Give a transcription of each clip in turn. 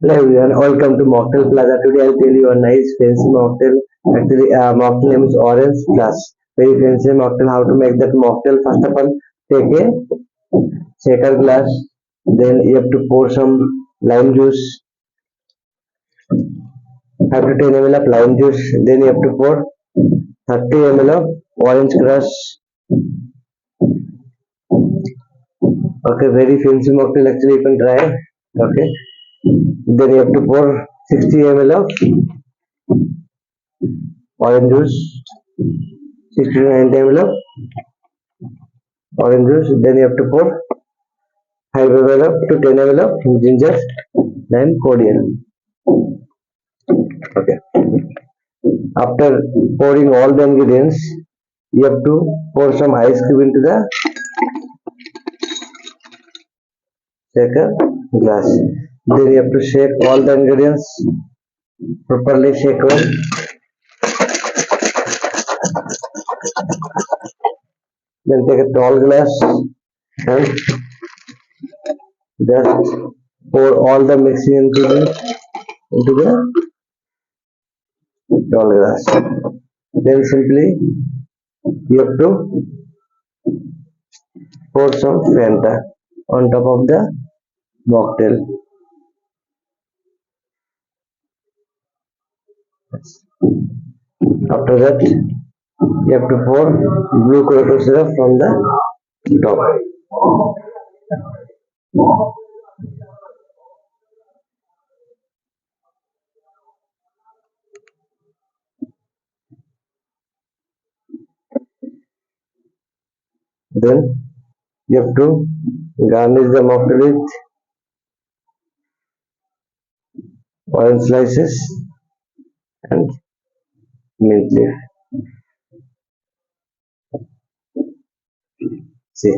Hello everyone, welcome to Mocktail Plaza. Today I'll tell you a nice fancy mocktail. Actually, mocktail name is Orange Plus. Very fancy mocktail. How to make that mocktail? First of all, take a shaker glass. Then you have to pour some lime juice. Have to 10 ml of lime juice. Then you have to pour 30 ml of orange crush. Okay, very fancy mocktail. Actually, you can try. Okay. Then you have to pour 60 ml of orange juice. 60 to 90 ml of orange juice. Then you have to pour 5 ml of to 10 ml of ginger, then cordial. Okay. After pouring all the ingredients, you have to pour some ice cube into the shaker glass. Then you have to shake all the ingredients properly. Shake well. Then take a tall glass and just pour all the mixing into the tall glass. Then simply you have to pour some Fanta on top of the mocktail. After that, you have to pour blue curacao syrup from the top. Then you have to garnish the mocktail with orange slices and mint leaf. See,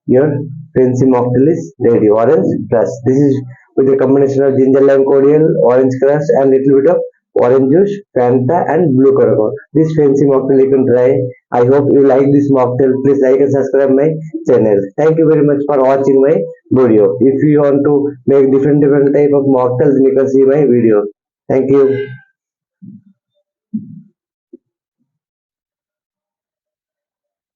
your fancy mocktail is ready. Orange plus. This is with a combination of ginger lime cordial, orange crush, and little bit of orange juice, Fanta, and blue curacao. This fancy mocktail you can try. I hope you like this mocktail. Please like and subscribe my channel. Thank you very much for watching my video. If you want to make different type of mocktails, you can see my video. Thank you.